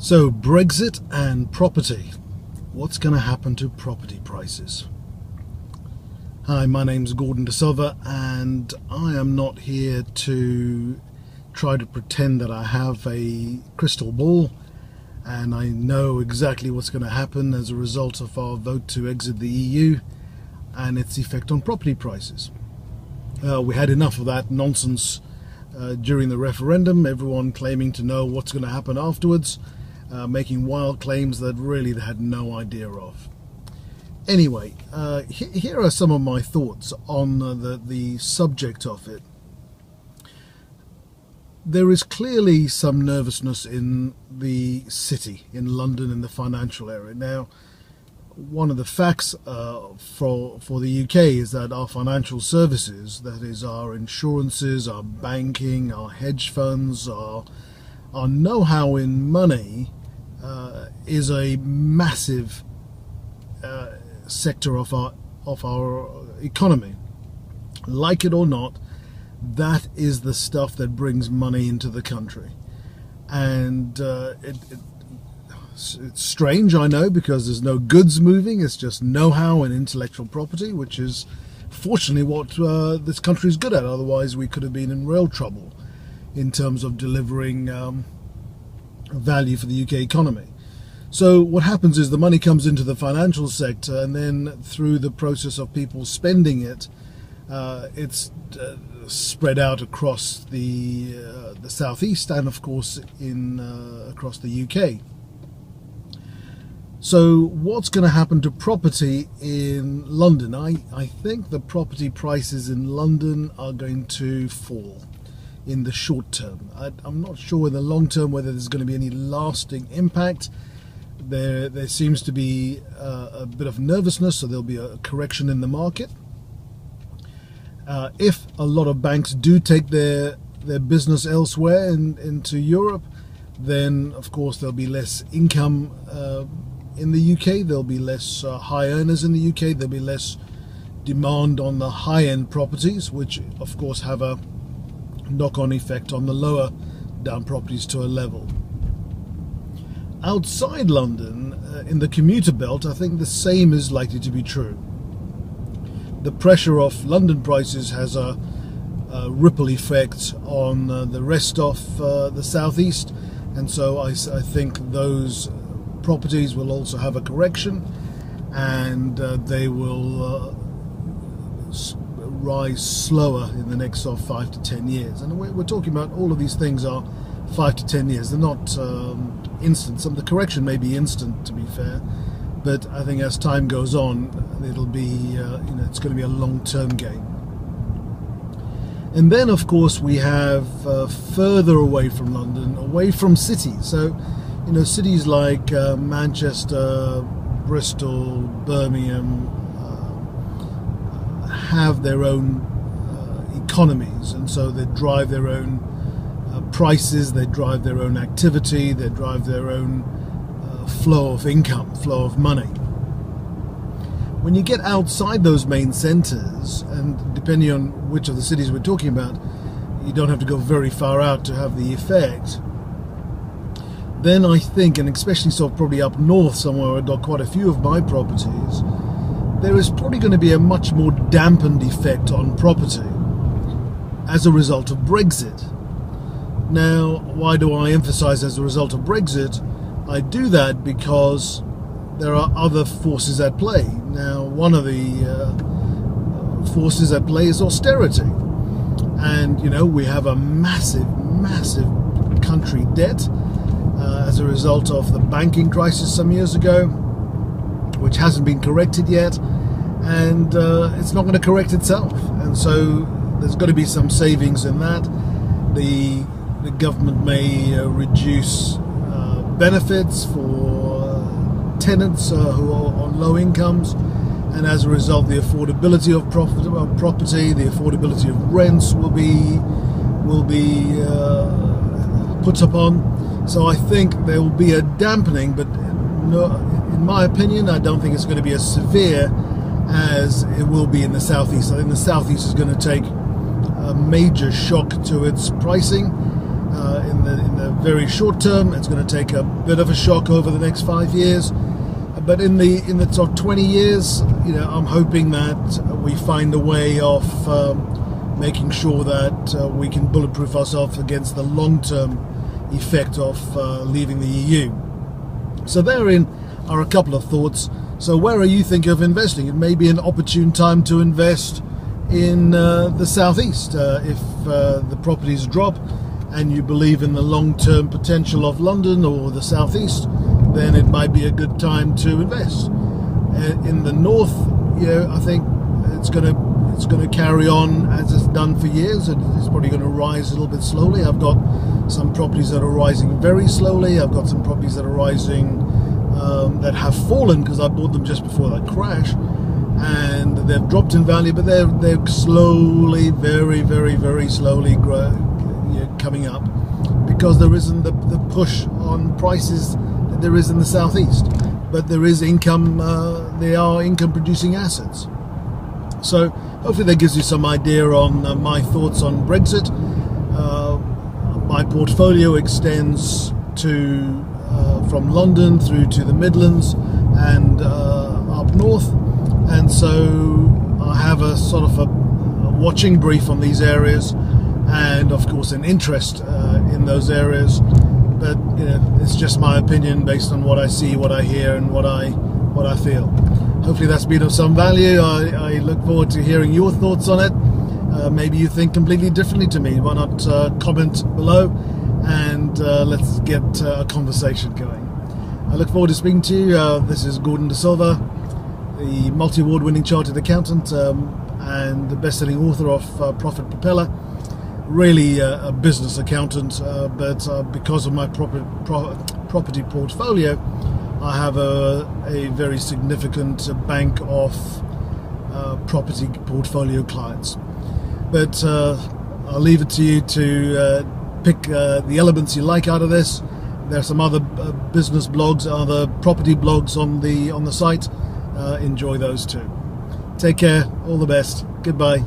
So, Brexit and property. What's going to happen to property prices? Hi, my name's Gordon De Silva, and I am not here to try to pretend that I have a crystal ball and I know exactly what's going to happen as a result of our vote to exit the EU and its effect on property prices. We had enough of that nonsense during the referendum, everyone claiming to know what's going to happen afterwards, making wild claims that really they had no idea of. Anyway, here are some of my thoughts on the subject of it. There is clearly some nervousness in the city, in London, in the financial area. Now, one of the facts for the UK is that our financial services, that is our insurances, our banking, our hedge funds, our know-how in money, is a massive sector of our economy. Like it or not, that is the stuff that brings money into the country. And it's strange, I know, because there's no goods moving, it's just know-how and intellectual property, which is fortunately what this country is good at. Otherwise we could have been in real trouble in terms of delivering value for the UK economy. So what happens is the money comes into the financial sector, and then through the process of people spending it, it's spread out across the southeast and of course across the UK. So what's going to happen to property in London? I think the property prices in London are going to fall in the short term. I'm not sure in the long term whether there's going to be any lasting impact. There seems to be a bit of nervousness, so there'll be a correction in the market. If a lot of banks do take their business elsewhere into Europe, then of course there'll be less income in the UK, there'll be less high earners in the UK, there'll be less demand on the high-end properties, which of course have a knock-on effect on the lower down properties to a level. Outside London, in the commuter belt, I think the same is likely to be true. The pressure of London prices has a ripple effect on the rest of the southeast, and so I think those properties will also have a correction, and they will rise slower in the next 5 to 10 years. And we're talking about all of these things are 5 to 10 years. They're not instant. Some of the correction may be instant, to be fair, but I think as time goes on, it'll be it's going to be a long-term game. And then of course we have further away from London, away from cities. So cities like Manchester, Bristol, Birmingham have their own economies, and so they drive their own prices, they drive their own activity, they drive their own flow of income, flow of money. When you get outside those main centres, and depending on which of the cities we're talking about, you don't have to go very far out to have the effect, then I think, and especially probably up north somewhere, I've got quite a few of my properties, there is probably going to be a much more dampened effect on property as a result of Brexit. Now, why do I emphasize as a result of Brexit? I do that because there are other forces at play. Now, one of the forces at play is austerity. And, we have a massive country debt as a result of the banking crisis some years ago, which hasn't been corrected yet, and it's not going to correct itself. And so there's got to be some savings in that. The government may reduce benefits for tenants who are on low incomes, and as a result the affordability of property, the affordability of rents will be put upon. So I think there will be a dampening, but in my opinion I don't think it's going to be as severe as it will be in the southeast. I think the southeast is going to take a major shock to its pricing, in the very short term. It's going to take a bit of a shock over the next 5 years, but in the top 20 years, I'm hoping that we find a way of making sure that we can bulletproof ourselves against the long-term effect of leaving the EU. So therein are a couple of thoughts. So where are you thinking of investing? It may be an opportune time to invest in the southeast. If the properties drop and you believe in the long-term potential of London or the southeast, then it might be a good time to invest. In the north, I think it's going to carry on as it's done for years. It's probably going to rise a little bit slowly. I've got some properties that are rising very slowly. I've got some properties that are rising that have fallen because I bought them just before that crash, and they've dropped in value, but they're slowly, very, very, very slowly coming up, because there isn't the push on prices that there is in the southeast. But there is income. They are income-producing assets. So hopefully that gives you some idea on my thoughts on Brexit. My portfolio extends to from London through to the Midlands and up north, and so I have a sort of a watching brief on these areas, and of course an interest in those areas. But it's just my opinion based on what I see, what I hear, and what I feel. Hopefully that's been of some value. I look forward to hearing your thoughts on it. Maybe you think completely differently to me. Why not comment below, and let's get a conversation going. I look forward to speaking to you. This is Gordon De Silva, the multi-award winning chartered accountant and the best-selling author of Profit Propeller. Really a business accountant, but because of my property portfolio, I have a very significant bank of property portfolio clients. But I'll leave it to you to pick the elements you like out of this. There are some other business blogs, other property blogs on the site. Enjoy those too. Take care. All the best. Goodbye.